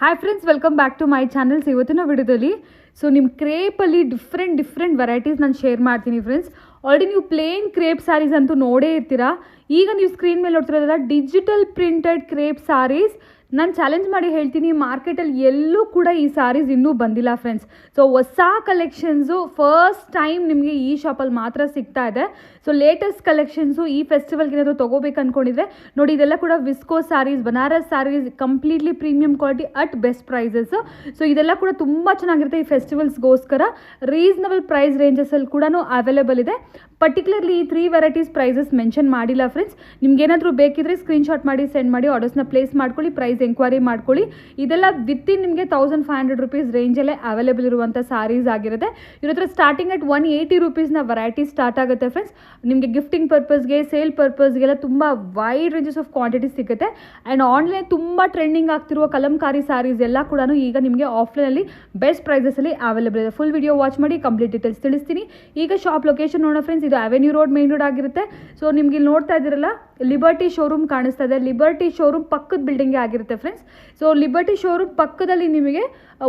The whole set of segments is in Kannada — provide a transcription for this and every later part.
Hi friends, welcome back to my channels. ಇವತ್ತಿನ ವಿಡಿಯೋದಲ್ಲಿ ನಿಮ್ಮ ಕ್ರೇಪಲ್ಲಿ ಡಿಫ್ರೆಂಟ್ ವೆರೈಟೀಸ್ ನಾನು ಶೇರ್ ಮಾಡ್ತೀನಿ ಫ್ರೆಂಡ್ಸ್. ಆಲ್ರೆಡಿ ನೀವು ಪ್ಲೇನ್ ಕ್ರೇಪ್ ಸ್ಯಾರೀಸ್ ಅಂತೂ ನೋಡೇ ಇರ್ತೀರಾ. ಈಗ ನೀವು ಸ್ಕ್ರೀನ್ ಮೇಲೆ ನೋಡ್ತಿರೋದಲ್ಲ ಡಿಜಿಟಲ್ ಪ್ರಿಂಟೆಡ್ ಕ್ರೇಪ್ ಸ್ಯಾರೀಸ್. ನಾನು ಚಾಲೆಂಜ್ ಮಾಡಿ ಹೇಳ್ತೀನಿ, ಮಾರ್ಕೆಟಲ್ಲಿ ಎಲ್ಲೂ ಕೂಡ ಈ ಸ್ಯಾರೀಸ್ ಇನ್ನೂ ಬಂದಿಲ್ಲ ಫ್ರೆಂಡ್ಸ್. ಸೊ ಹೊಸ ಕಲೆಕ್ಷನ್ಸು ಫಸ್ಟ್ ಟೈಮ್ ನಿಮಗೆ ಈ ಶಾಪಲ್ಲಿ ಮಾತ್ರ ಸಿಗ್ತಾ ಇದೆ. ಸೊ ಲೇಟೆಸ್ಟ್ ಕಲೆಕ್ಷನ್ಸು ಈ ಫೆಸ್ಟಿವಲ್ಗೆ ಏನಾದರೂ ತೊಗೋಬೇಕು ಅಂದ್ಕೊಂಡಿದ್ರೆ ನೋಡಿ, ಇದೆಲ್ಲ ಕೂಡ viscose sarees, Banaras sarees, completely premium quality at best prices. So ಇದೆಲ್ಲ ಕೂಡ ತುಂಬ ಚೆನ್ನಾಗಿರುತ್ತೆ. ಈ ಫೆಸ್ಟಿವಲ್ಸ್ಗೋಸ್ಕರ ರೀಸನಬಲ್ ಪ್ರೈಸ್ ರೇಂಜಸಲ್ಲಿ ಕೂಡ ಅವೈಲೇಬಲ್ ಇದೆ. ಪರ್ಟಿಕ್ಯುಲರ್ಲಿ ಈ 3 ವೆರೈಟೀಸ್ ಪ್ರೈಸಸ್ ಮೆನ್ಷನ್ ಮಾಡಿಲ್ಲ ಫ್ರೆಂಡ್ಸ್. ನಿಮ್ಗೆ ಏನಾದರೂ ಬೇಕಿದ್ರೆ ಸ್ಕ್ರೀನ್ಶಾಟ್ ಮಾಡಿ ಸೆಂಡ್ ಮಾಡಿ ಆರ್ಡರ್ಸ್ನ ಪ್ಲೇಸ್ ಮಾಡ್ಕೊಳ್ಳಿ, ಪ್ರೈಸ್ ಎಂಕ್ವೈರಿ ಮಾಡ್ಕೊಳ್ಳಿ. ಇದೆಲ್ಲ ವಿತಿನ್ ನಿಮಗೆ 1500 rupees ರೇಂಜಲ್ಲೇ ಅವೈಲೇಬಲ್ ಇರುವಂಥ ಸ್ಯಾರೀಸ್ ಆಗಿರುತ್ತೆ. ಇವ್ರ ಹತ್ರ ಸ್ಟಾರ್ಟಿಂಗ್ ಅಟ್ 180 rupeesನ ವೆರೈಟಿ ಸ್ಟಾರ್ಟ್ ಆಗುತ್ತೆ ಫ್ರೆಂಡ್ಸ್. ನಿಮಗೆ ಗಿಫ್ಟಿಂಗ್ ಪರ್ಪಸ್ಗೆ, ಸೇಲ್ ಪರ್ಪಸ್ಗೆಲ್ಲ ತುಂಬ ವೈಡ್ ರೇಂಜಸ್ ಆಫ್ ಕ್ವಾಂಟಿಟಿ ಸಿಗುತ್ತೆ. ಆ್ಯಂಡ್ ಆನ್ಲೈನ್ ತುಂಬ ಟ್ರೆಂಡಿಂಗ್ ಆಗ್ತಿರುವ ಕಲಂಕಾರಿ ಸ್ಯಾರೀಸ್ ಎಲ್ಲ ಕೂಡ ಈಗ ನಿಮಗೆ ಆಫ್ಲೈನಲ್ಲಿ ಬೆಸ್ಟ್ ಪ್ರೈಸಸಲ್ಲಿ ಅವೈಲೇಬಲ್ ಇದೆ. ಫುಲ್ ವಿಡಿಯೋ ವಾಚ್ ಮಾಡಿ ಕಂಪ್ಲೀಟ್ ಡೀಟೇಲ್ಸ್ ತಿಳಿಸ್ತೀನಿ. ಈಗ ಶಾಪ್ ಲೊಕೇಶನ್ ನೋಡೋಣ ಫ್ರೆಂಡ್ಸ್. ಇದು ಅವೆನ್ಯೂ ರೋಡ್, ಮೇನ್ ರೋಡ್ ಆಗಿರುತ್ತೆ. ಸೊ ನಿಮ್ಗೆ ಇಲ್ಲಿ ನೋಡ್ತಾ ಇದ್ದೀರಲ್ಲ, ಲಿಬರ್ಟಿ ಶೋರೂಮ್ ಕಾಣಿಸ್ತಾ ಇದೆ. ಲಿಬರ್ಟಿ ಶೋರೂಮ್ ಪಕ್ಕದ ಬಿಲ್ಡಿಂಗ್ಗೆ ಆಗಿರುತ್ತೆ ಫ್ರೆಂಡ್ಸ್. ಸೊ ಲಿಬರ್ಟಿ ಶೋರೂಮ್ ಪಕ್ಕದಲ್ಲಿ ನಿಮಗೆ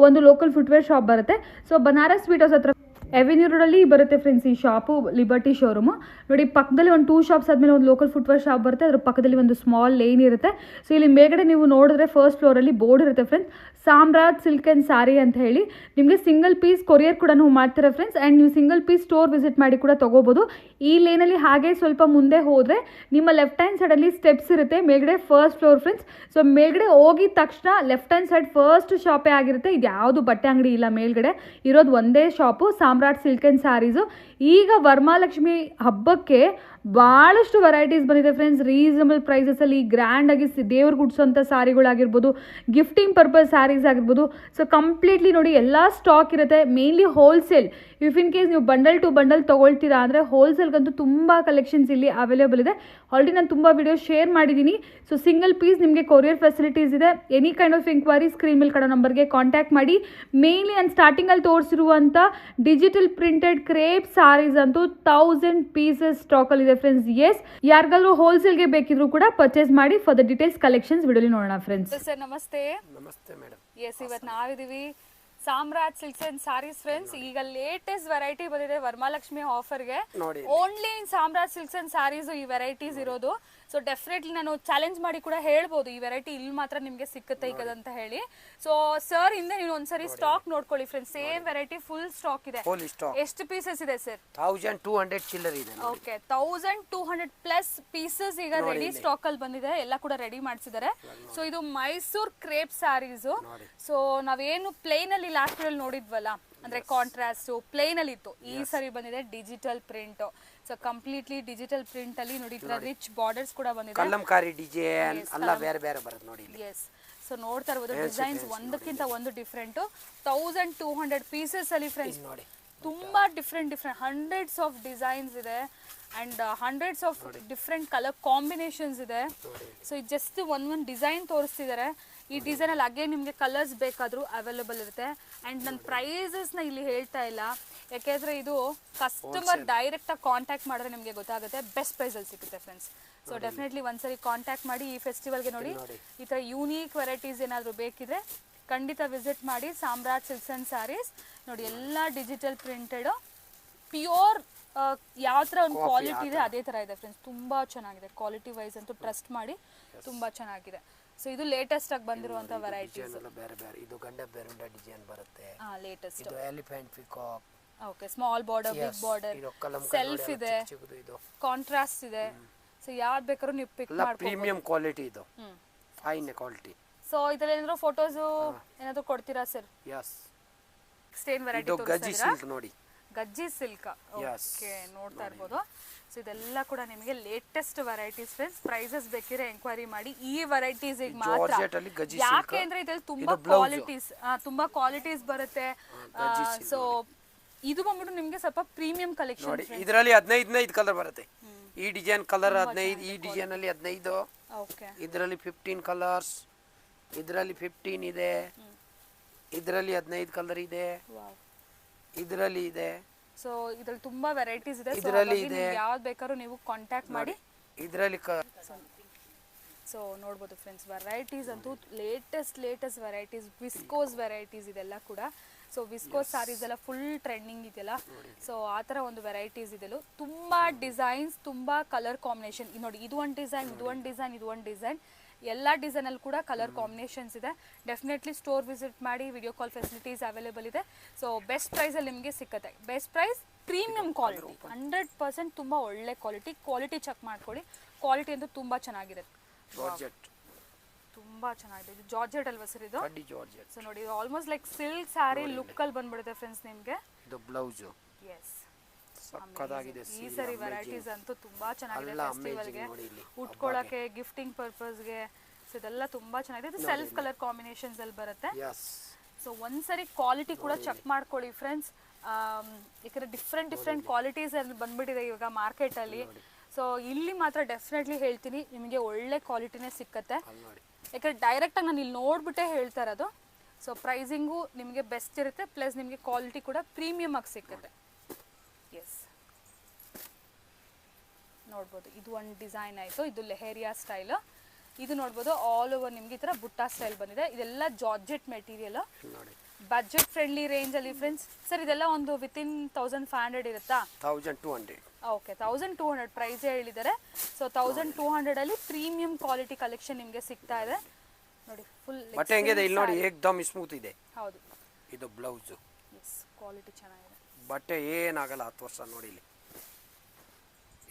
ಒಂದು ಲೋಕಲ್ ಫುಟ್ವೇರ್ ಶಾಪ್ ಬರುತ್ತೆ. ಸೊ ಬನಾರಸ್ ಸ್ವೀಟ್ ಹೌಸ್ ಹತ್ರ ಅವೆನ್ಯೂ ರೋಡಲ್ಲಿ ಬರುತ್ತೆ ಫ್ರೆಂಡ್ಸ್ ಈ ಶಾಪು, ಲಿಬರ್ಟಿ ಶೋರೂಮು. ನೋಡಿ, ಪಕ್ಕದಲ್ಲಿ ಒಂದು 2 shops ಆದಮೇಲೆ ಒಂದು ಲೋಕಲ್ ಫುಟ್ವೇರ್ ಶಾಪ್ ಬರುತ್ತೆ. ಅದ್ರ ಪಕ್ಕದಲ್ಲಿ ಒಂದು ಸ್ಮಾಲ್ ಲೇನ್ ಇರುತ್ತೆ. ಸೊ ಇಲ್ಲಿ ಮೇಲ್ಗಡೆ ನೀವು ನೋಡಿದ್ರೆ ಫಸ್ಟ್ ಫ್ಲೋರಲ್ಲಿ ಬೋರ್ಡ್ ಇರುತ್ತೆ friends, Samrat silk and sari ಅಂತ ಹೇಳಿ. ನಿಮಗೆ ಸಿಂಗಲ್ ಪೀಸ್ ಕೊರಿಯರ್ ಕೂಡ ಮಾಡ್ತೀರಾ ಫ್ರೆಂಡ್ಸ್. ಆ್ಯಂಡ್ ನೀವು ಸಿಂಗಲ್ ಪೀಸ್ ಸ್ಟೋರ್ ವಿಸಿಟ್ ಮಾಡಿ ಕೂಡ ತೊಗೋಬೋದು. ಈ ಲೇನಲ್ಲಿ ಹಾಗೆ ಸ್ವಲ್ಪ ಮುಂದೆ ಹೋದರೆ ನಿಮ್ಮ ಲೆಫ್ಟ್ ಹ್ಯಾಂಡ್ ಸೈಡಲ್ಲಿ ಸ್ಟೆಪ್ಸ್ ಇರುತ್ತೆ. ಮೇಲ್ಗಡೆ ಫಸ್ಟ್ ಫ್ಲೋರ್ ಫ್ರೆಂಡ್ಸ್. ಸೊ ಮೇಲ್ಗಡೆ ಹೋಗಿದ ತಕ್ಷಣ ಲೆಫ್ಟ್ ಹ್ಯಾಂಡ್ ಸೈಡ್ ಫಸ್ಟ್ ಶಾಪೇ ಆಗಿರುತ್ತೆ. ಇದು ಯಾವುದು ಬಟ್ಟೆ ಅಂಗಡಿ ಇಲ್ಲ, ಮೇಲ್ಗಡೆ ಇರೋದು ಒಂದೇ shop, Samrat silk and sarees. ಈಗ ವರಮಹಾಲಕ್ಷ್ಮಿ ಹಬ್ಬಕ್ಕೆ ಭಾಳಷ್ಟು ವೆರೈಟೀಸ್ ಬಂದಿದೆ ಫ್ರೆಂಡ್ಸ್. ರೀಸನಬಲ್ ಪ್ರೈಸಸಲ್ಲಿ ಗ್ರ್ಯಾಂಡಾಗಿ ದೇವ್ರಿಗೆ ಉಡ್ಸೋಂಥ ಸ್ಯಾರಿಗಳಾಗಿರ್ಬೋದು, ಗಿಫ್ಟಿಂಗ್ ಪರ್ಪಸ್ ಸ್ಯಾರೀಸ್ ಆಗಿರ್ಬೋದು. ಸೊ ಕಂಪ್ಲೀಟ್ಲಿ ನೋಡಿ ಎಲ್ಲ ಸ್ಟಾಕ್ ಇರುತ್ತೆ. Mainly wholesale. If in case ನೀವು ಬಂಡಲ್ ಟು ಬಂಡಲ್ ತೊಗೊಳ್ತೀರಾ ಅಂದರೆ ಹೋಲ್ಸೇಲ್ಗಂತೂ ತುಂಬ ಕಲೆಕ್ಷನ್ಸ್ ಇಲ್ಲಿ ಅವೈಲೇಬಲ್ ಇದೆ. ಆಲ್ರೆಡಿ ನಾನು ತುಂಬ ವಿಡಿಯೋ ಶೇರ್ ಮಾಡಿದ್ದೀನಿ. ಸೊ ಸಿಂಗಲ್ ಪೀಸ್ ನಿಮಗೆ ಕೊರಿಯರ್ ಫೆಸಿಲಿಟೀಸ್ ಇದೆ. Any kind of enquiry screen ಮೇಲೆ ಕಡೆ ನಂಬರ್ಗೆ ಕಾಂಟ್ಯಾಕ್ಟ್ ಮಾಡಿ. ಮೇನ್ಲಿ ನಾನು ಸ್ಟಾರ್ಟಿಂಗಲ್ಲಿ ತೋರಿಸಿರುವಂಥ ಡಿಜಿಟಲ್ ಪ್ರಿಂಟೆಡ್ ಕ್ರೇಪ್ ಸ್ಯಾರೀಸ್ ಅಂತೂ 1000 pieces ಸ್ಟಾಕಲ್ಲಿ ಇದೆ ಫ್ರೆಂಡ್ಸ್. ಎಸ್, ಯಾರಿಗಾದ್ರೂ ಹೋಲ್ಸೇಲ್ಗೆ ಬೇಕಿದ್ರು ಕೂಡ ಪರ್ಚೇಸ್ ಮಾಡಿ. ಫಾರ್ ದ ಡೀಟೇಲ್ಸ್ ಕಲೆಕ್ಷನ್ಸ್ ವಿಡಿಯೋಲಿ ನೋಡೋಣ ಫ್ರೆಂಡ್ಸ್. ಸರ್ ನಮಸ್ತೆ. ನಮಸ್ತೆ ಮೇಡಮ್. ಎಸ್, ಇವತ್ತು ನಾವಿದೀವಿ Samrat silks and sarees friends. ಈಗ ಲೇಟೆಸ್ಟ್ ವೆರೈಟಿ ಬಂದಿದೆ ವರಮಹಾಲಕ್ಷ್ಮಿ ಆಫರ್ಗೆ. Only in Samrat silks and sarees ಈ ವೆರೈಟೀಸ್ ಇರೋದು. ಸೊ ಡೆಫಿನೆಟ್ಲಿ ನಾನು ಚಾಲೆಂಜ್ ಮಾಡಿ ಕೂಡ ಹೇಳ್ಬೋದು ಈ ವೆರೈಟಿ ಇಲ್ಲಿ ಮಾತ್ರ ನಿಮಗೆ ಸಿಕ್ಕುತ್ತೆ ಈಗ ಅಂತ ಹೇಳಿ. ಸೊ ಸರ್ ಹಿಂದೆ ನೀವು ಒಂದ್ಸರಿ ಸ್ಟಾಕ್ ನೋಡ್ಕೊಳ್ಳಿ friends. Same variety full stack ಇದೆ. ಎಷ್ಟು ಪೀಸಸ್ ಇದೆ ಸರ್? 1200 ಚಿಲ್ಲರ್ ಇದೆ. ಓಕೆ, 1200 ಪ್ಲಸ್ ಪೀಸಸ್ ಈಗ ರೆಡಿ ಸ್ಟಾಕ್ ಅಲ್ಲಿ ಬಂದಿದೆ. ಎಲ್ಲ ಕೂಡ ರೆಡಿ ಮಾಡಿಸಿದ್ದಾರೆ. ಸೊ ಇದು ಮೈಸೂರ್ ಕ್ರೇಪ್ ಸ್ಯಾರೀಸ್. ಸೊ ನಾವೇನು ಪ್ಲೇನ್ ಅಲ್ಲಿ ಲಾಸ್ಟ್ ವಿಡಿಯೋಲಿ ನೋಡಿದ್ವಲ್ಲ, ಅಂದ್ರೆ ಕಾಂಟ್ರಾಸ್ಟ್ ಪ್ಲೇನ್ ಅಲ್ಲಿ ಇತ್ತು, ಈ ಸರಿ ಬಂದಿದೆ digital print. So completely digital print ಅಲ್ಲಿ ನೋಡಿ, ರಿಚ್ ಬಾರ್ಡರ್ಸ್ ಕೂಡ ಬಂದಿದೆ. ಕಲಂಕಾರಿ ಡಿಸೈನ್ ಎಲ್ಲ ಬೇರೆ ಬೇರೆ ಬರುತ್ತೆ ನೋಡಿ. ಎಸ್, ಸೊ ನೋಡ್ತಾ ಇರಬಹುದು ಡಿಸೈನ್ಸ್ ಒಂದಕ್ಕಿಂತ ಒಂದು ಡಿಫ್ರೆಂಟ್. 1200 ಪೀಸಸ್ ಅಲ್ಲಿ ಫ್ರೆಂಡ್ಸ್ ನೋಡಿ, ತುಂಬಾ ಡಿಫ್ರೆಂಟ್ ಹಂಡ್ರೆಡ್ಸ್ ಆಫ್ ಡಿಸೈನ್ಸ್ ಇದೆ and hundreds of different colour combinations ಇದೆ. ಸೊ ಇದು ಜಸ್ಟ್ ಒಂದೊಂದು ಡಿಸೈನ್ ತೋರಿಸ್ತಿದ್ದಾರೆ. ಈ ಡಿಸೈನ್ ಅಲ್ಲಿ ಅಗೇನ್ ನಿಮಗೆ ಕಲರ್ಸ್ ಬೇಕಾದ್ರೂ ಅವೈಲೇಬಲ್ ಇರುತ್ತೆ. ಅಂಡ್ ನನ್ನ ಪ್ರೈಸಸ್ನ ಇಲ್ಲಿ ಹೇಳ್ತಾ ಇಲ್ಲ, ಯಾಕೆಂದ್ರೆ ಇದು ಕಸ್ಟಮರ್ ಡೈರೆಕ್ಟ್ ಆಗಿ ಕಾಂಟ್ಯಾಕ್ಟ್ ಮಾಡಿದ್ರೆ ನಿಮಗೆ ಗೊತ್ತಾಗುತ್ತೆ, ಬೆಸ್ಟ್ ಪ್ರೈಸಲ್ಲಿ ಸಿಗುತ್ತೆ ಫ್ರೆಂಡ್ಸ್. ಸೊ ಡೆಫಿನೆಟ್ಲಿ ಒಂದ್ಸರಿ ಕಾಂಟ್ಯಾಕ್ಟ್ ಮಾಡಿ. ಈ ಫೆಸ್ಟಿವಲ್ಗೆ ನೋಡಿ ಈ ಥರ ಯೂನೀಕ್ ವೆರೈಟೀಸ್ ಏನಾದರೂ ಬೇಕಿದ್ರೆ ಖಂಡಿತ ವಿಸಿಟ್ ಮಾಡಿ. ಸಾಮ್ರಾಟ್ ಸಿಲ್ಕ್ಸ್ ಅಂಡ್ ಸ್ಯಾರೀಸ್ ನೋಡಿ, ಎಲ್ಲ ಡಿಜಿಟಲ್ ಪ್ರಿಂಟೆಡ್ ಪ್ಯೂರ್. ಯಾವ ಥರ ಒಂದು ಕ್ವಾಲಿಟಿ ಇದೆ ಅದೇ ಥರ ಇದೆ ಫ್ರೆಂಡ್ಸ್. ತುಂಬ ಚೆನ್ನಾಗಿದೆ ಕ್ವಾಲಿಟಿ ವೈಸ್ ಅಂತೂ ಟ್ರಸ್ಟ್ ಮಾಡಿ, ತುಂಬ ಚೆನ್ನಾಗಿದೆ. ಸೊ ಇದು ಲೇಟೆಸ್ಟ್ ಆಗಿ ಬಂದಿರುವಂತ ವೆರೈಟೀಸ್ ಬೇರೆ ಬೇರೆ. ಇದು ಗಂಡ ಬೇರುಂಡ ಡಿಸೈನ್ ಬರುತ್ತೆ. ಲೇಟೆಸ್ಟ್. ಇದು elephant peacock. Okay, small border, big border, self ಇದೆ, ಕಾಂಟ್ರಾಸ್ಟ್ ಇದೆ. ಸೊ ಯಾವ್ದು ಬೇಕಾದ್ರೂ ನೀವು ಪಿಕ್ ಮಾಡ್ಕೊಳ್ಳಿ. ಪ್ರೀಮಿಯಂ ಕ್ವಾಲಿಟಿ ಇದು, ಫೈನ್ ಕ್ವಾಲಿಟಿ. ಸೊ ಇದರಲ್ಲಿ ಏನಾದರೂ ಫೋಟೋಸ್ ಏನಾದರೂ ಕೊಡ್ತೀರಾ ಸರ್? ಯಸ್. ಸ್ಟೇನ್ ವೆರೈಟಿ ಇದು ಗಜ್ಜಿ ಸಿಲ್ಕ್ ನೋಡಿ. ಗಜ್ಜಿ ಸಿಲ್ಕ್. ಓಕೆ, ನೋಡ್ತಾ ಇರ್ಬೋದು. ಸೊ ಇದೆಲ್ಲ ಕೂಡ ನಿಮಗೆ ಲೇಟೆಸ್ಟ್ ವೆರೈಟೀಸ್ ಫ್ರೆಂಡ್ಸ್. ಪ್ರೈಸಸ್ ಬೇಕಿದ್ರೆ ಎಂಕ್ವೈರಿ ಮಾಡಿ. ಈ ವೆರೈಟೀಸ್ ಈಗ ಮಾತ್ರ, ಯಾಕೆ ಅಂದ್ರೆ ಇದ್ರಲ್ಲಿ ತುಂಬಾ ಕ್ವಾಲಿಟೀಸ್ ಬರುತ್ತೆ. ಸೊ ಇದು ಬಂದ್ಬಿಟ್ಟು ನಿಮಗೆ ಸ್ವಲ್ಪ ಪ್ರೀಮಿಯಂ ಕಲೆಕ್ಷನ್. ಇದರಲ್ಲಿ 15 ಕಲರ್ ಬರುತ್ತೆ. ಈ ಡಿಸೈನ್ ಕಲರ್ 15, ಈ ಡಿಸೈನ್ ಅಲ್ಲಿ 15. ಓಕೆ, ಇದರಲ್ಲಿ 15 ಕಲರ್ಸ್, ಇದರಲ್ಲಿ 15 ಇದೆ, ಇದರಲ್ಲಿ 15 ಕಲರ್ ಇದೆ, ಇದರಲ್ಲಿ ಇದೆ. ಸೊ ಇದರಲ್ಲಿ ತುಂಬಾ ವೆರೈಟೀಸ್ ಇದೆ. ಇದರಲ್ಲಿ ಇದೆ, ಯಾವ್ದು ಬೇಕಾದ್ರೂ ನೀವು ಕಾಂಟ್ಯಾಕ್ಟ್ ಮಾಡಿ. ಇದರಲ್ಲಿ ಸೊ ನೋಡ್ಬೋದು ಫ್ರೆಂಡ್ಸ್, ವೆರೈಟೀಸ್ ಅಂತೂ ಲೇಟೆಸ್ಟ್ ವೆರೈಟೀಸ್, ವಿಸ್ಕೋಸ್ ವೆರೈಟೀಸ್ ಇದೆಲ್ಲ ಕೂಡ. ಸೊ ವಿಸ್ಕೋಸ್ ಸ್ಯಾರೀಸ್ ಎಲ್ಲ ಫುಲ್ ಟ್ರೆಂಡಿಂಗ್ ಇದೆಯಲ್ಲ, ಸೊ ಆ ಥರ ಒಂದು ವೆರೈಟೀಸ್ ಇದೆಲ್ಲ. ತುಂಬ ಡಿಸೈನ್ಸ್, ತುಂಬ ಕಲರ್ ಕಾಂಬಿನೇಷನ್. ನೋಡಿ, ಇದು ಒಂದು ಡಿಸೈನ್, ಇದು ಒಂದು ಡಿಸೈನ್, ಇದು ಒಂದು ಡಿಸೈನ್, ಎಲ್ಲ ಡಿಸೈನಲ್ಲಿ ಕೂಡ ಕಲರ್ ಕಾಂಬಿನೇಷನ್ಸ್ ಇದೆ. ಡೆಫಿನೆಟ್ಲಿ ಸ್ಟೋರ್ ವಿಸಿಟ್ ಮಾಡಿ, ವಿಡಿಯೋ ಕಾಲ್ ಫೆಸಿಲಿಟೀಸ್ ಅವೈಲೇಬಲ್ ಇದೆ. ಸೊ ಬೆಸ್ಟ್ ಪ್ರೈಸಲ್ಲಿ ನಿಮಗೆ ಸಿಗುತ್ತೆ. ಬೆಸ್ಟ್ ಪ್ರೈಸ್, ಪ್ರೀಮಿಯಂ ಕ್ವಾಲಿಟಿ, 100% ತುಂಬ ಒಳ್ಳೆ ಕ್ವಾಲಿಟಿ ಚೆಕ್ ಮಾಡ್ಕೊಳ್ಳಿ. ಕ್ವಾಲಿಟಿ ಅಂತೂ ತುಂಬ ಚೆನ್ನಾಗಿರುತ್ತೆ, ತುಂಬ ಚೆನ್ನಾಗಿದೆ. ಇದು ಜಾರ್ಜೆಟ್ ಅಲ್ವಾ ಸರ್ ಇದು? ಸೊ ನೋಡಿ, ಇದು ಆಲ್ಮೋಸ್ಟ್ ಲೈಕ್ ಸಿಲ್ಕ್ ಸ್ಯಾರಿ ಲುಕ್ಕಲ್ಲಿ ಬಂದ್ಬಿಡುತ್ತೆ ಫ್ರೆಂಡ್ಸ್ ನಿಮಗೆ. ಇದು ಬ್ಲೌಸ್. ಎಸ್, ಸಕ್ಕತ್ತಾಗಿದೆ. ಈ ಸರಿ ವೆರೈಟೀಸ್ ಅಂತೂ ತುಂಬಾ ಚೆನ್ನಾಗಿದೆ. ಫೆಸ್ಟಿವಲ್ಗೆ ಉಟ್ಕೊಳ್ಳೋಕೆ, ಗಿಫ್ಟಿಂಗ್ ಪರ್ಪಸ್ಗೆ, ಸೊ ಇದೆಲ್ಲ ತುಂಬಾ ಚೆನ್ನಾಗಿದೆ. ಇದು ಸೆಲ್ಫ್ ಕಲರ್ ಕಾಂಬಿನೇಷನ್ಸ್ ಅಲ್ಲಿ ಬರುತ್ತೆ. ಸೊ ಒಂದ್ಸರಿ ಕ್ವಾಲಿಟಿ ಕೂಡ ಚೆಕ್ ಮಾಡ್ಕೊಳ್ಳಿ ಫ್ರೆಂಡ್ಸ್, ಯಾಕಂದ್ರೆ ಡಿಫ್ರೆಂಟ್ ಕ್ವಾಲಿಟೀಸ್ ಅಲ್ಲಿ ಬಂದ್ಬಿಟ್ಟಿದೆ ಇವಾಗ ಮಾರ್ಕೆಟಲ್ಲಿ. ಸೊ ಇಲ್ಲಿ ಮಾತ್ರ ಡೆಫಿನೆಟ್ಲಿ ಹೇಳ್ತೀನಿ, ನಿಮಗೆ ಒಳ್ಳೆ ಕ್ವಾಲಿಟಿನೇ ಸಿಕ್ಕತ್ತೆ. ಯಾಕಂದ್ರೆ ಡೈರೆಕ್ಟಾಗಿ ನಾನು ಇಲ್ಲಿ ನೋಡ್ಬಿಟ್ಟೆ ಹೇಳ್ತಾ ಇರೋದು. ಸೊ ಪ್ರೈಸಿಂಗು ನಿಮಗೆ ಬೆಸ್ಟ್ ಇರುತ್ತೆ, ಪ್ಲಸ್ ನಿಮಗೆ ಕ್ವಾಲಿಟಿ ಕೂಡ ಪ್ರೀಮಿಯಮ್ ಆಗಿ ಸಿಕ್ಕತ್ತೆ. ಎಸ್, ನೋಡ್ಬೋದು, ಇದು ಒಂದು ಡಿಸೈನ್ ಆಯಿತು. ಇದು ಲೆಹೇರಿಯಾ ಸ್ಟೈಲ್. ಇದು ನೋಡ್ಬೋದು, ಆಲ್ ಓವರ್ ನಿಮ್ಗೆ ಈ ಥರ ಬುಟ್ಟ ಸ್ಟೈಲ್ ಬಂದಿದೆ. ಇದೆಲ್ಲ georgette material, budget friendly range ಅಲ್ಲಿ ಫ್ರೆಂಡ್ಸ್. ಸರ್ ಇದೆಲ್ಲ ಒಂದು ವಿತಿನ್ 1500 ಇರುತ್ತಾ? 1200. ಓಕೆ, 1200 ಪ್ರೈಸ್ ಹೇಳಿದ್ದಾರೆ. ಸೊ 1200 ಅಲ್ಲಿ ಪ್ರೀಮಿಯಂ ಕ್ವಾಲಿಟಿ ಕಲೆಕ್ಷನ್ ನಿಮಗೆ ಸಿಗ್ತಾ ಇದೆ. ನೋಡಿ, ಫುಲ್ ಬಟ್ಟೆ ಹೆಂಗಿದೆ ಇಲ್ಲಿ ನೋಡಿ, ಏಕ್ದಮ್ ಸ್ಮೂತ್ ಇದೆ. ಹೌದು, ಇದು ಬ್ಲೌಸ್. ಎಸ್, ಕ್ವಾಲಿಟಿ ಚೆನ್ನಾಗಿದೆ. ಬಟ್ಟೆ ಏನಾಗಲ್ಲ, 10 ವರ್ಷ ನೋಡಿ ಇಲ್ಲಿ.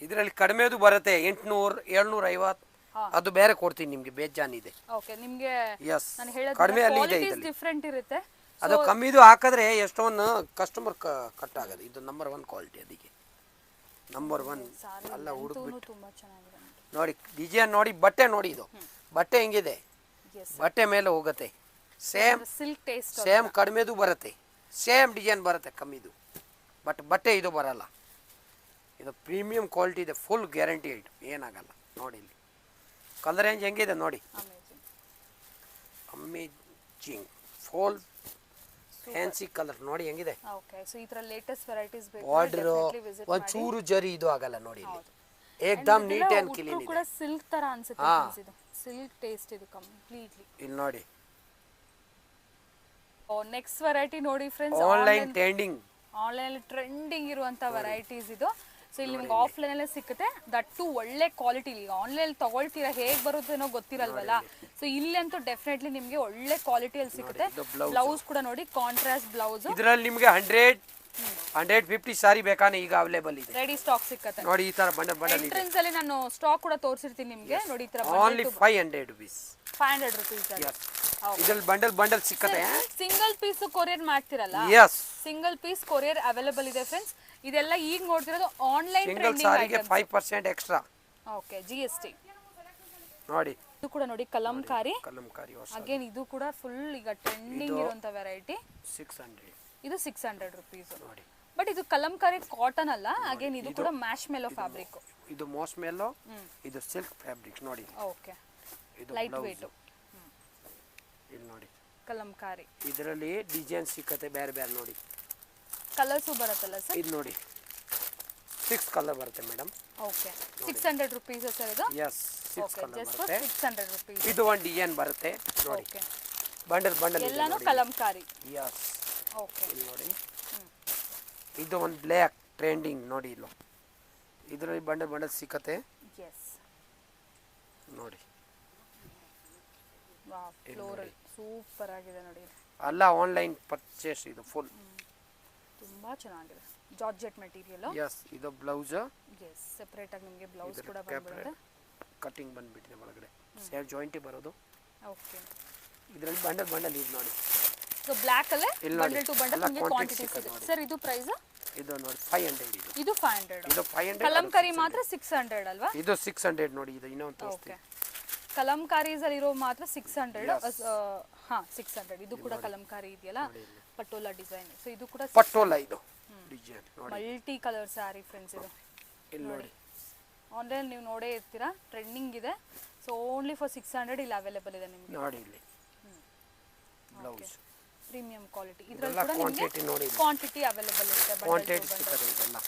ಇದರಲ್ಲಿ ಕಡಿಮೆದು ಬರುತ್ತೆ, 800, 750. ಅದು ಬೇರೆ ಕೊಡ್ತೀನಿ ನಿಮ್ಗೆ, ಬೇಜಾನ್ ಇದೆ. ಓಕೆ, ನಿಮ್ಗೆ ನಾನು ಕಡಿಮೆ ಅಲ್ಲಿ ಇದೆ. ಡಿಫರೆಂಟ್ ಇರುತ್ತೆ. ಅದು ಕಮ್ಮಿದು ಹಾಕಿದ್ರೆ ಎಷ್ಟೊಂದು ಕಸ್ಟಮರ್ ಕಟ್ ಆಗೋದು. ಇದು ನಂಬರ್ 1 ಕ್ವಾಲಿಟಿ, ಅದಕ್ಕೆ ನಂಬರ್ 1 ಎಲ್ಲ ಹುಡುಕ್ಬಿಟ್ಟು ತುಂಬಾ ಚೆನ್ನಾಗಿದೆ ನೋಡಿ. ಡಿಸೈನ್ ನೋಡಿ, ಬಟ್ಟೆ ನೋಡಿ. ಇದು ಬಟ್ಟೆ ಹೆಂಗಿದೆ, ಬಟ್ಟೆ ಮೇಲೆ ಹೋಗುತ್ತೆ. ಸೇಮ್ ಸಿಲ್ಕ್ ಟೇಸ್ಟ್, ಸೇಮ್ ಕಡಿಮೆದು ಬರುತ್ತೆ, ಸೇಮ್ ಡಿಸೈನ್ ಬರುತ್ತೆ ಕಮ್ಮಿದು, ಬಟ್ ಬಟ್ಟೆ ಇದು ಬರಲ್ಲ. ಇದು ಪ್ರೀಮಿಯಂ ಕ್ವಾಲಿಟಿ ಇದೆ, ಫುಲ್ ಗ್ಯಾರಂಟಿ ಐಟಮ್, ಏನಾಗಲ್ಲ. ನೋಡಿ ಇಲ್ಲಿ ಕಲರ್ ರೇಂಜ್ ಹೆಂಗಿದೆ ನೋಡಿ, ಅಮೇಜಿಂಗ್, ಫುಲ್ ಫ್ಯಾನ್ಸಿ ಕಲರ್ ನೋಡಿ ಹೆಂಗಿದೆ. ಓಕೆ, ಸೊ ಈ ತರ ಲೇಟೆಸ್ಟ್ ವೆರೈಟೀಸ್ ಬೇಕು. ಬಾರ್ಡರ್ ಒಂದು ಚೂರು ಜರಿ ಇದು ಆಗಲ್ಲ ನೋಡಿ ಇಲ್ಲಿ, ಏಕ್ದಮ್ ನೀಟ್ ಅಂಡ್ ಕ್ಲೀನ್ ಇದೆ. ಕೂಡ ಸಿಲ್ಕ್ ತರ ಅನ್ಸುತ್ತೆ ಇದು, ಸಿಲ್ಕ್ ಟೇಸ್ಟ್ ಇದು ಕಂಪ್ಲೀಟ್ಲಿ. ಇಲ್ಲಿ ನೋಡಿ, ನೆಕ್ಸ್ಟ್ ವೆರೈಟಿ ನೋಡಿ ಫ್ರೆಂಡ್ಸ್, ಆನ್ಲೈನ್ ಟ್ರೆಂಡಿಂಗ್ ಇರುವಂತ ವೆರೈಟೀಸ್ ಇದು. ಸೊ ಇಲ್ಲಿ ನಿಮ್ಗೆ ಆಫ್ಲೈನ್ ಅಲ್ಲೇ ಸಿಗುತ್ತೆ, ದಟ್ಟು ಒಳ್ಳೆ ಕ್ವಾಲಿಟಿ. ಈಗ ಆನ್ಲೈನ್ ತಗೊಳ್ತೀರಾ, ಹೇಗೆ ಬರುತ್ತೇನೋ ಗೊತ್ತಿರಲ್ವಲ್ಲ. ಸೊ ಇಲ್ಲಂತೂ ಡೆಫಿನೆಟ್ಲಿ ನಿಮ್ಗೆ ಒಳ್ಳೆ ಕ್ವಾಲಿಟಿಯಲ್ಲಿ ಸಿಗುತ್ತೆ. ಬ್ಲೌಸ್ ಕೂಡ ನೋಡಿ, ಕಾಂಟ್ರಾಸ್ಟ್ ಬ್ಲೌಸ್. ಇದರಲ್ಲಿ ನಿಮ್ಗೆ 150 ಸಾರಿ ಬೇಕಾನೆ ಈಗ ಅವೈಲೇಬಲ್ ಇದೆ, ರೆಡಿ ಸ್ಟಾಕ್ ಸಿಗುತ್ತೆ ನೋಡಿ. ಈ ತರ ಬಂಡಲ್ ಎಂಟ್ರೆನ್ಸ್ ಅಲ್ಲಿ ನಾನು ಸ್ಟಾಕ್ ಕೂಡ ತೋರಿಸಿರ್ತೀನಿ ನಿಮ್ಗೆ. ನೋಡಿ, ಈ ತರ ಓನ್ಲಿ 500 rupees. 500 rupees. ಇದರಲ್ಲಿ ಬಂಡಲ್ ಸಿಕ್ಕತ್ತೆ. ಸಿಂಗಲ್ ಪೀಸ್ ಕೊರಿಯರ್ ಮಾಡ್ತಿರಲ್ಲ, ಸಿಂಗಲ್ ಪೀಸ್ ಕೊರಿಯರ್ ಅವೈಲೇಬಲ್ ಇದೆ ಫ್ರೆಂಡ್ಸ್. ಇದೆಲ್ಲ ಈಗ ನೋಡ್ತಿರೋದು ಆನ್ಲೈನ್ ಟ್ರೆಂಡಿಂಗ್ ಸಾರಿಗೆ 5% ಎಕ್ಸ್ಟ್ರಾ. ಓಕೆ, GST ನೋಡಿ. ಇದು ಕೂಡ ನೋಡಿ, ಕಲಂಕಾರಿ. ಅಗೇನ್ ಇದು ಕೂಡ ಫುಲ್ ಈಗ ಟ್ರೆಂಡಿಂಗ್ ಇರುವಂತ ವೆರೈಟಿ. 600. ಇದು 600 rupees ನೋಡಿ. ಬಟ್ ಇದು ಕಲಂಕಾರಿ ಕಾಟನ್ ಅಲ್ಲ. ಅಗೇನ್ ಇದು ಕೂಡ ಮ್ಯಾಶ್ ಮೆಲೋ ಫ್ಯಾಬ್ರಿಕ್. ಇದು ಮೋಸ್ ಮೆಲೋ, ಇದು ಸಿಲ್ಕ್ ಫ್ಯಾಬ್ರಿಕ್ ನೋಡಿ. Okay, light weight. ಇಲ್ಲಿ ನೋಡಿ, ಕಲಂಕಾರಿ. ಇದರಲ್ಲಿ ಡಿಸೈನ್ ಸಿಕ್ಕತ್ತೆ ಬೇರೆ ಬೇರೆ ನೋಡಿ. ಕಲರ್ಸ್ ಬರುತ್ತಲ್ಲ ಸರ್? ಇದು ನೋಡಿ, 6 ಕಲರ್ ಬರುತ್ತೆ ಮೇಡಮ್. ಓಕೆ, 600 rupees ಸರ್ ಇದು? yes, 6 ಕಲರ್ ಬರುತ್ತೆ. 600 rupees. ಇದು ಒಂದು ಡಿಸೈನ್ ಬರುತ್ತೆ ನೋಡಿ. ಓಕೆ, ಬಂಡಲ್ ಎಲ್ಲಾನು ಕಲಂಕಾರಿ. yes. ಓಕೆ, ಇಲ್ಲಿ ನೋಡಿ, ಇದು ಒಂದು ಬ್ಲ್ಯಾಕ್ ಟ್ರೆಂಡಿಂಗ್ ನೋಡಿ. ಇಲ್ಲೋ ಇದರಲ್ಲಿ ಬಂಡಲ್ ಸಿಕ್ಕತ್ತೆ. ಎಸ್, ನೋಡಿ. ವಾವ್, ಫ್ಲೋರಲ್ ಸೂಪರ್ ಆಗಿದೆ ನೋಡಿ. ಅಲ್ಲ ಆನ್ಲೈನ್ ಪರ್ಚೇಸ್ ಇದು ಫುಲ್ ತುಂಬಾ ಚೆನ್ನಾಗಿದೆ. Georgette material. ಎಸ್, ಇದು ಬ್ಲೌಸ್. ಎಸ್, ಸೆಪರೇಟ್ ಆಗಿ ನಿಮಗೆ ಬ್ಲೌಸ್ ಕೂಡ ಬಂದಿರುತ್ತೆ. ಕಟಿಂಗ್ ಬಂದ್ಬಿಟ್ಟಿದೆ ಒಳಗಡೆ, ಸೇವ್ ಜಾಯಿಂಟ್ ಬರೋದು. ಓಕೆ, ಇದರಲ್ಲಿ ಬಂಡಲ್ ಇದು ನೋಡಿ. ಸೊ ಬ್ಲಾಕ್ ಅಲ್ಲೇ ಬಂಡಲ್ ಟು ಬಂಡಲ್ ನಿಮಗೆ ಕ್ವಾಂಟಿಟಿ ಸಿಗುತ್ತೆ. ಸರ್ ಇದು ಪ್ರೈಸ್? ಇದು ನೋಡಿ 500. ಇದು 500. ಇದು 500. ಕಲಂಕಾರಿ ಮಾತ್ರ 600 ಅಲ್ವಾ? ಇದು 600 ನೋಡಿ. ಇದು ಇನ್ನೊಂದು ತೋರಿಸ್ತೀನಿ. ಕಲಂಕಾರೀಸ್ ಅಲ್ಲಿ ಇರೋ ಮಾತ್ರ 600. 600. ಇದು ಕೂಡ ಕಲಂಕಾರಿ ಇದೆಯಲ್ಲ, ಪಟೋಲಾ ಡಿಸೈನ್. ಸೊ ಇದು ಕೂಡ ಪಟೋಲಾ ಇದು ಡಿಸೈನ್ ನೋಡಿ, ಮಲ್ಟಿ ಕಲರ್ ಸ್ಯಾರಿ ಫ್ರೆಂಡ್ಸ್. ಇದು ಇಲ್ಲಿ ನೋಡಿ, ಆನ್ಲೈನ್ ನೀವು ನೋಡೇ ಇರ್ತೀರಾ, ಟ್ರೆಂಡಿಂಗ್ ಇದೆ. ಸೊ ಓನ್ಲಿ ಫಾರ್ 600 ಇಲ್ಲಿ ಅವೈಲೇಬಲ್ ಇದೆ ನಿಮಗೆ. ನೋಡಿ ಇಲ್ಲಿ ಬ್ಲೌಸ್, ಪ್ರೀಮಿಯಂ ಕ್ವಾಲಿಟಿ. ಇದರಲ್ಲಿ ಕೂಡ ನಿಮಗೆ ನೋಡಿ, ಕ್ವಾಂಟಿಟಿ ಅವೈಲೇಬಲ್ ಇರುತ್ತೆ. ಕ್ವಾಂಟಿಟಿ ಸಿಗುತ್ತೆ ಇದೆಲ್ಲ.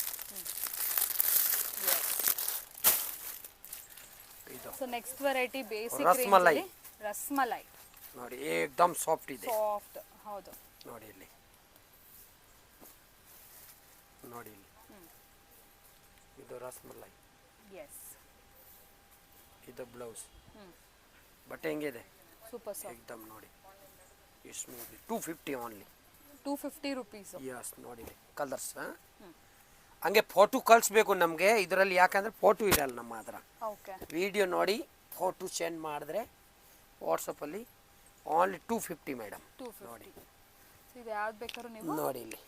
So so next variety basic rasmalai. Rasmalai ನೋಡಿ ಏಕ್ದಮ್ ಸಾಫ್ಟ್ ಇದೆ. ಸಾಫ್ಟ್ ಹೌದು. ನೋಡಿ ಇಲ್ಲಿ, ನೋಡಿ ಇಲ್ಲಿ, ಇದು ರಸ್ಮಲೈ, ಎಸ್ ಇದು ಬ್ಲೌಸ್. ಬಟ್ಟೆ ಹೆಂಗಿದೆ? Super soft. ಏಕ್ದಮ್ ನೋಡಿ ಸ್ಮೂತ್. 250 ಓನ್ಲಿ. 250 ರುಪೀಸ್. ಯಸ್ ನೋಡಿ ಕಲರ್ಸ್. ಹಂಗೆ ಫೋಟೋ ಕಳಿಸ್ಬೇಕು ನಮಗೆ ಇದರಲ್ಲಿ, ಯಾಕಂದ್ರೆ ಫೋಟೋ ಇರಲ್ಲ ನಮ್ಮ ಹತ್ರ. ಓಕೆ. ವಿಡಿಯೋ ನೋಡಿ ಫೋಟೋ ಸೆಂಡ್ ಮಾಡಿದ್ರೆ ವಾಟ್ಸಪ್ಪಲ್ಲಿ ಓನ್ಲಿ 250 ಮೇಡಮ್. 250. ನೋಡಿ ಇದು ಯಾವ್ದು ಬೇಕಾದ್ರೂ ನೀವು ನೋಡಿ ಇಲ್ಲಿ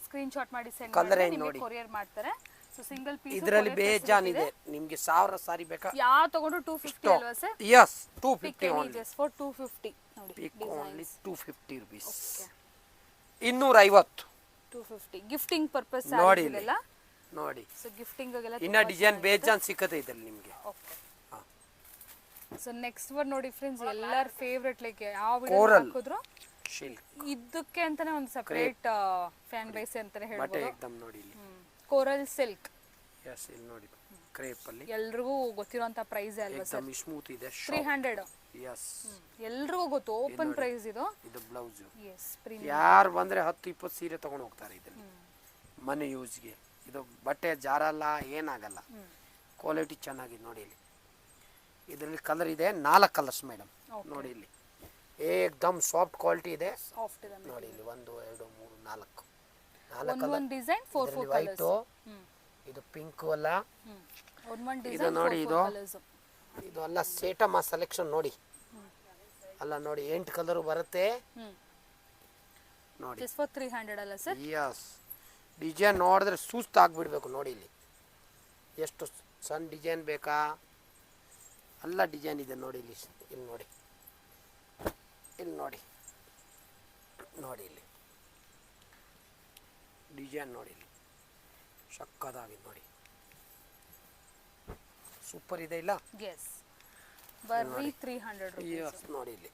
ಸ್ಕ್ರೀನ್ ಶಾಟ್ ಮಾಡಿ ಸೆಂಡ್ Colour ಮಾಡಿದ್ರೆ ಏನ್ ನಿಮಗೆ ನೋಡಿ. ಕೊರಿಯರ್ ಮಾಡ್ತಾರೆ. ಸೊ ಸಿಂಗಲ್ ಪೀಸ್ ಇದರಲ್ಲಿ ಬೇಜಾನ್ ಇದೆ. ನಿಮಗೆ 1000 ಸಾರಿ ಬೇಕಾ? ಯಾವ ತಗೊಂಡು 250 ಅಲ್ವಾ sir? Yes 250 only. Just for 250 ನೋಡಿ. Pick only 250 rupees. Okay. 250. 250 gifting purpose ನೋಡಿ ಇಲ್ಲಿ. ಸಾರೀಸ್ಗೆಲ್ಲ. ನೋಡಿ ಸೊ ಗಿಫ್ಟಿಂಗ್ ಗೆಲ್ಲ ಇನ್ನ ಡಿಸೈನ್ ಬೇಜಾನ್ ಸಿಕ್ಕತ್ತೆ ಇದರಲ್ಲಿ ನಿಮಗೆ. ಓಕೆ. ಸೊ ನೆಕ್ಸ್ಟ್ ವರ್ಡ್ ನೋಡಿ ಫ್ರೆಂಡ್ಸ್, ಎಲ್ಲರ ಫೇವರೇಟ್ ಲೈಕ್ ಯಾವ ವಿಡಿಯೋ Coral. ಹಾಕಿದ್ರು ಶಿಲ್ಕ್ ಇದಕ್ಕೆ ಅಂತಾನೆ ಒಂದು ಸಪರೇಟ್ ಫ್ಯಾನ್ ಬೇಸ್ ಅಂತಾನೆ ಬಟ್ಟೆ ಹೇಳ್ಬೋದು. ಏಕ್ದಮ್ ನೋಡಿ ಇಲ್ಲಿ. ಕೋರಲ್ ಸಿಲ್ಕ್ ಯಸ್ ಇಲ್ಲಿ ನೋಡಿ ಕ್ರೇಪ್ ಅಲ್ಲಿ ಎಲ್ರಿಗೂ ಗೊತ್ತಿರೋಂತ ಪ್ರೈಸ್ ಅಲ್ವಾ ಸರ್? ಏಕ್ದಮ್ ಸ್ಮೂತ್ ಇದೆ. 300. ಯಸ್ ಎಲ್ರಿಗೂ ಗೊತ್ತು, ಓಪನ್ ಪ್ರೈಸ್ ಇದು. ಇದು ಬ್ಲೌಸ್. S premium. ಯಾರು ಬಂದ್ರೆ 10-20 ಸೀರೆ ತಗೊಂಡು ಹೋಗ್ತಾರೆ ಇದರಲ್ಲಿ ಮನೆ ಯೂಸ್ಗೆ. ಇದು ಬಟ್ಟೆ ಜಾರಲ್ಲ, ಏನಾಗಲ್ಲ, ಕ್ವಾಲಿಟಿ ಚೆನ್ನಾಗಿದೆ. ನೋಡಿ ಇಲ್ಲಿ ಇದರಲ್ಲಿ ಕಲರ್ ಇದೆ 4 ಕಲರ್ಸ್ ಮೇಡಮ್. ನೋಡಿ ಇಲ್ಲಿ ಏಕ್ದಮ್ ಸಾಫ್ಟ್ ಕ್ವಾಲಿಟಿ ಇದೆ. ಸಾಫ್ಟ್ ಇದೆ ನೋಡಿ ಇಲ್ಲಿ 1 2 3 4 ಒಂದು ಡಿಸೈನ್ 4 ವೈಟ್, ಕಲರ್ಸ್. ಇದು ಪಿಂಕ್ ಅಲ್ಲ, ಒಂದು ಇದು ಡಿಸೈನ್ ನೋಡಿ, 4 ಇದು ಕಲರ್ಸ್. ಇದು ಅಲ್ಲ ಸೇಟಮ್ಮ ಸೆಲೆಕ್ಷನ್ ನೋಡಿ. ಅಲ್ಲ ನೋಡಿ 8 ಕಲರ್ ಬರುತ್ತೆ ನೋಡಿ. ಜಸ್ಟ್ ಫಾರ್ 300 ಅಲ್ಲ ಸರ್? ಯಸ್ ಡಿಸೈನ್ ನೋಡಿದ್ರೆ ಸುಸ್ತಾಗ್ಬಿಡ್ಬೇಕು. ನೋಡಿ ಇಲ್ಲಿ ಎಷ್ಟು ಸಣ್ಣ ಡಿಸೈನ್ ಬೇಕಾ, ಎಲ್ಲ ಡಿಸೈನ್ ಇದೆ ನೋಡಿ ಇಲ್ಲಿ. ಇಲ್ಲಿ ನೋಡಿ, ಇಲ್ಲಿ ನೋಡಿ, ನೋಡಿ ಇಲ್ಲಿ ಡಿಸೈನ್ ನೋಡಿ ಇಲ್ಲಿ ಸಕ್ಕತ್ತಾಗಿದೆ ನೋಡಿ, ಸೂಪರ್ ಇದೆ ಇಲ್ಲ? ಎಸ್ ಬರ್ರಿ 300 rupees. ಯಸ್ ನೋಡಿ ಇಲ್ಲಿ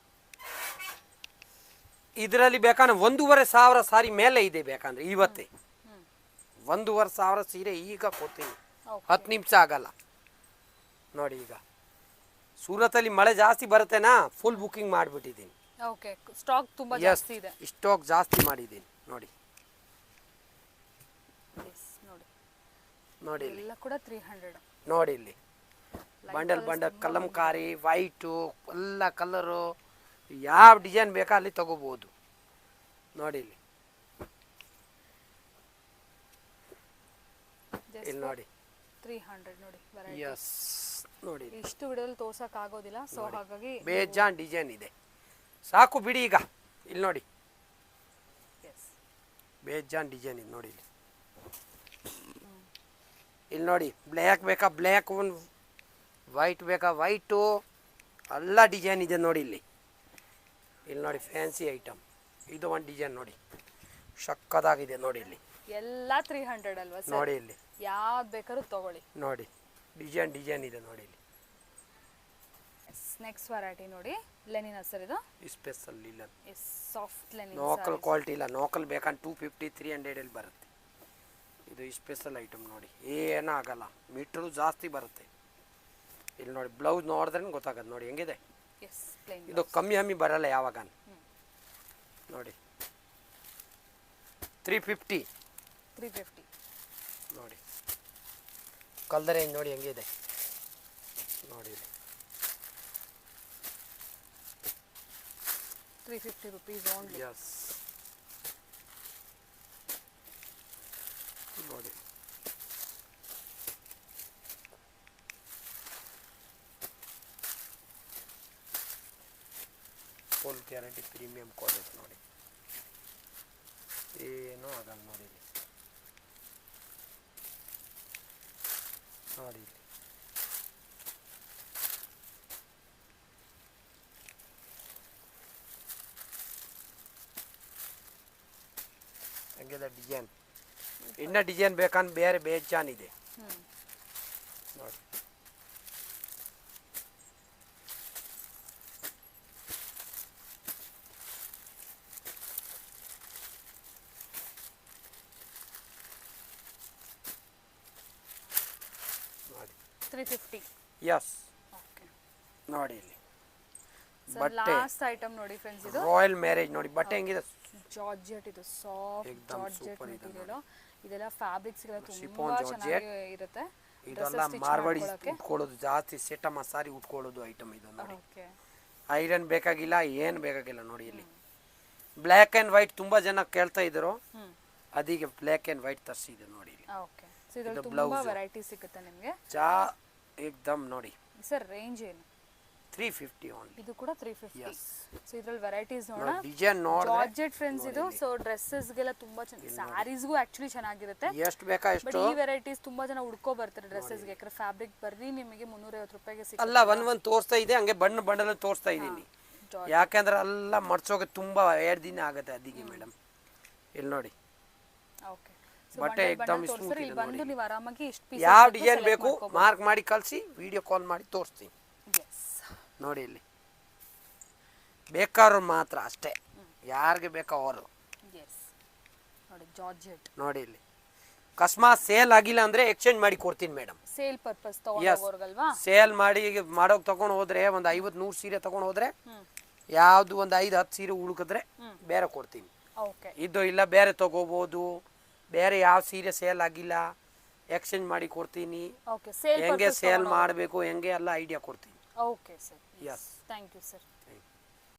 ಇದರಲ್ಲಿ ಬೇಕಂದ್ರೆ 1500 ಸಾರಿ ಮೇಲೆ ಇದೆ. ಬೇಕಂದ್ರೆ ಇವತ್ತೇ 1500 ಸೀರೆ ಈಗ ಕೊಡ್ತೀನಿ, 10 ನಿಮಿಷ ಆಗಲ್ಲ ನೋಡಿ. ಈಗ ಸೂರತಲ್ಲಿ ಮಳೆ ಜಾಸ್ತಿ ಬರುತ್ತೆನಾ, ಫುಲ್ ಬುಕಿಂಗ್ ಮಾಡಿಬಿಟ್ಟಿದ್ದೀನಿ. ಓಕೆ, ಸ್ಟಾಕ್ ತುಂಬಾ ಎಸ್ ಜಾಸ್ತಿ ಇದೆ. ಸ್ಟಾಕ್ ಜಾಸ್ತಿ ಮಾಡಿದ್ದೀನಿ ನೋಡಿ. ಎಸ್ ನೋಡಿ, ನೋಡಿ ಇಲ್ಲಿ, ಎಲ್ಲ ಕೂಡ 300. ನೋಡಿ ಇಲ್ಲಿ ಬಂಡಲ್ ಬಂಡಲ್ ಕಲಂಕಾರಿ, ವೈಟು, ಎಲ್ಲ ಕಲರು, ಯಾವ ಡಿಸೈನ್ ಬೇಕಾ ಅಲ್ಲಿ ತಗೋಬಹುದು. ನೋಡಿ ಇಲ್ಲಿ, ಇಲ್ಲಿ ನೋಡಿ 300 ನೋಡಿ variety. ಯಸ್ ನೋಡಿ ಇಷ್ಟು ವಿಡಿಯೋದಲ್ಲಿ ತೋರ್ಸಕ್ ಆಗೋದಿಲ್ಲ, ಸೊ ಹಾಗಾಗಿ ಬೇಜಾನ್ ಡಿಸೈನ್ ಇದೆ. ಸಾಕು ಬಿಡಿ ಈಗ. ಇಲ್ಲಿ ನೋಡಿ ಎಸ್ ಬೇಜಾನ್ ಡಿಸೈನ್ ಇದೆ ನೋಡಿ ಇಲ್ಲಿ. ಇಲ್ಲಿ ನೋಡಿ ಬ್ಲ್ಯಾಕ್ ಬೇಕಾ ಬ್ಲ್ಯಾಕ್, ಒಂದು ವೈಟ್ ಬೇಕಾ ವೈಟು, ಎಲ್ಲ ಡಿಸೈನ್ ಇದೆ ನೋಡಿ ಇಲ್ಲಿ. ಇಲ್ಲಿ ನೋಡಿ ಫ್ಯಾನ್ಸಿ ಐಟಮ್, ಇದು ಒಂದು ಡಿಸೈನ್ ನೋಡಿ ಸಕ್ಕತ್ತಾಗಿದೆ ನೋಡಿ ಇಲ್ಲಿ. ಎಲ್ಲ 300 ಅಲ್ವಾ ಸರ್? ನೋಡಿ ಇಲ್ಲಿ ಯಾವ್ದು ಬೇಕಾದ್ರೂ ತಗೊಳ್ಳಿ. ನೋಡಿ ಡಿಸೈನ್ ಇದೆ ನೋಡಿ ಇಲ್ಲಿ. ನೆಕ್ಸ್ಟ್ ವೆರೈಟಿ ನೋಡಿ, ಲೆನಿನ್ ಸರ್ ಇದು ಸ್ಪೆಷಲ್ ಇಲ್ಲ, yes soft linen. Local quality ಇಲ್ಲ, ಲೋಕಲ್ ಬೇಕಂದ್ರೆ 250 300 ಬರುತ್ತೆ. ಇದು ಸ್ಪೆಷಲ್ ಐಟಮ್ ನೋಡಿ, ಏನೂ ಆಗಲ್ಲ, ಮೀಟ್ರು ಜಾಸ್ತಿ ಬರುತ್ತೆ. ಇಲ್ಲಿ ನೋಡಿ ಬ್ಲೌಸ್ ನೋಡಿದ್ರೆ ಗೊತ್ತಾಗತ್ತೆ ನೋಡಿ ಹೆಂಗಿದೆ. Yes plain. ಇದು ಕಮ್ಮಿ ಬರಲ್ಲ ಯಾವಾಗ ನೋಡಿ. 350 ನೋಡಿ. ಕಲರ್ ರೇಂಜ್ ನೋಡಿ ಹೆಂಗಿದೆ ನೋಡಿ ಇಲ್ಲಿ. 350 rupees only. ಯಸ್ ನೋಡಿ ಫುಲ್ ಗ್ಯಾರಂಟಿ ಪ್ರೀಮಿಯಂ ಕ್ವಾಲಿಟಿ ನೋಡಿ, ಏನೂ ಆಗಲ್ಲ ನೋಡಿ ಇಲ್ಲಿ. ನೋಡಿ ಇಲ್ಲಿ ಹೆಂಗಿದೆ ಡಿಸೈನ್. ಇನ್ನ ಡಿಸೈನ್ ಬೇಕಂದ್ರೆ ಬೇರೆ ಬೇಜಾನ್ ಇದೆ ನೋಡಿ. ನೋಡಿ 350. ಯಸ್ ನೋಡಿ ಇಲ್ಲಿ ಸರ್ ಲಾಸ್ಟ್ ಐಟಮ್ ನೋಡಿ ಫ್ರೆಂಡ್ಸ್, ಇದು ರಾಯಲ್ ಮ್ಯಾರೇಜ್ ನೋಡಿ ಬಟ್ಟೆ ಹೆಂಗಿದೆ, ಜಾರ್ಜೆಟ್, ಇದು ಸಾಫ್ಟ್ ಜಾರ್ಜೆಟ್ ಮೆಟೀರಿಯಲ್. ಇದೆಲ್ಲ ಫ್ಯಾಬ್ರಿಕ್ಸ್ ಎಲ್ಲ ತುಂಬಾ ಶಿಫಾನ್ ಚೆನ್ನಾಗಿ ಇರುತ್ತೆ. ಇದೆಲ್ಲ ಮಾರ್ವಾಡಿ ಉಟ್ಕೊಳ್ಳೋದು ಜಾಸ್ತಿ, ಸೆಟಮ ಸಾರಿ ಉಟ್ಕೊಳ್ಳೋದು ಐಟಮ್ ಇದು ನೋಡಿ. ಓಕೆ, ಐರನ್ ಬೇಕಾಗಿಲ್ಲ, ಏನು ಬೇಕಾಗಿಲ್ಲ ನೋಡಿ ಇಲ್ಲಿ. ಬ್ಲ್ಯಾಕ್ ಆ್ಯಂಡ್ ವೈಟ್ ತುಂಬ ಜನ ಕೇಳ್ತಾ ಇದ್ರು, ಅದೀಗ ಬ್ಲ್ಯಾಕ್ ಆ್ಯಂಡ್ ವೈಟ್ ತರಿಸಿದೆ ನೋಡಿ ಇಲ್ಲಿ. ಓಕೆ, ಸೊ ಇದರಲ್ಲಿ ತುಂಬಾ ವೆರೈಟಿ ಸಿಗುತ್ತೆ ನಿಮಗೆ. ಚಾ ಏಕ್ದಮ್ ನೋಡಿ. ಸರ್ ರೇಂಜ್ ಏನು? 350 ಓನ್ಲಿ. ಇದು ಕೂಡ 350. ಸೊ ಇದರಲ್ಲಿ ವೆರೈಟೀಸ್ ನೋಡೋಣ. ಡಿಸೈನ್ ನೋಡಿ, ಜಾರ್ಜೆಟ್ ಫ್ರೆಂಡ್ಸ್ ಇದು. ಸೊ ಡ್ರೆಸ್ಸಸ್ಗೆಲ್ಲ ತುಂಬಾ ಚೆನ್ನಾಗಿ, ಸ್ಯಾರೀಸ್ಗೂ ಆಕ್ಚುಲಿ ಚೆನ್ನಾಗಿರುತ್ತೆ. ಎಷ್ಟು ಬೇಕಾ ಬಟ್ ಎಷ್ಟು. ಈ ವೆರೈಟೀಸ್ ತುಂಬಾ ಜನ ಹುಡ್ಕೋ ಬರ್ತಾರೆ ಡ್ರೆಸ್ಸಸ್ಗೆ, ಯಾಕಂದ್ರೆ ಫ್ಯಾಬ್ರಿಕ್ ಬರ್ರಿ ನಿಮಗೆ 350 ರೂಪಾಯಿಗೆ ಸಿಗುತ್ತೆ. ಅಲ್ಲ ಒಂದ್ ತೋರಿಸ್ತಾ ಇದೆ, ಹಂಗೆ ಬಣ್ಣ ಬಣ್ಣದಲ್ಲಿ ತೋರಿಸ್ತಾ ಇದ್ದೀನಿ. ಯಾಕೆಂದ್ರೆ ಎಲ್ಲ ಮಡ್ಸೋಕೆ ತುಂಬಾ 2 ದಿನ ಆಗುತ್ತೆ ಅದಕ್ಕೆ ಮೇಡಮ್. ಇಲ್ಲಿ ನೋಡಿ ಓಕೆ, ಬಟ್ಟೆ ಏಕ್ದಮ್ ಇಲ್ಲಿ ಬಂದು ನೀವು ಆರಾಮಾಗಿ ಇಷ್ಟು ಪೀಸ್ ಯಾವ ಡಿಸೈನ್ ಬೇಕು ಮಾರ್ಕ್ ಮಾಡಿ ಕಳಿಸಿ, ವಿಡಿಯೋ ಕಾಲ್ ಮಾಡಿ ತೋರಿಸ್ತೀನಿ ನೋಡಿ. ಇಲ್ಲಿ ಬೇಕಾದ್ರು ಮಾತ್ರ ಅಷ್ಟೇ, ಯಾರಿಗೆ ಬೇಕೋ ಅವರು ನೋಡಿ. ಜಾರ್ಜೆಟ್ ನೋಡಿ ಇಲ್ಲಿ. ಅಕಸ್ಮಾತ್ ಸೇಲ್ ಆಗಿಲ್ಲ ಅಂದ್ರೆ ಎಕ್ಸ್ಚೇಂಜ್ ಮಾಡಿ ಕೊಡ್ತೀನಿ ಮೇಡಮ್. ಸೇಲ್ ಪರ್ಪಸ್ ತಗೊಂಡೋರ್ಗಲ್ವಾ? ಸೇಲ್ ಮಾಡೋಕೆ ತಗೊಂಡು ಹೋದ್ರೆ ಒಂದು 50-100 ಸೀರೆ ತಗೊಂಡು ಹೋದ್ರೆ ಯಾವ್ದು ಒಂದು 5-10 ಸೀರೆ ಉಳ್ಕಿದ್ರೆ ಬೇರೆ ಕೊಡ್ತೀನಿ. ಇದು ಇಲ್ಲ ಬೇರೆ ತಗೋಬಹುದು. ಬೇರೆ ಯಾವ ಸೀರೆ ಸೇಲ್ ಆಗಿಲ್ಲ ಎಕ್ಸ್ಚೇಂಜ್ ಮಾಡಿ ಕೊಡ್ತೀನಿ. ಹೆಂಗೆ ಸೇಲ್ ಮಾಡಬೇಕು ಹೆಂಗೆ ಎಲ್ಲ ಐಡಿಯಾ ಕೊಡ್ತೀನಿ. Okay sir, thank you sir.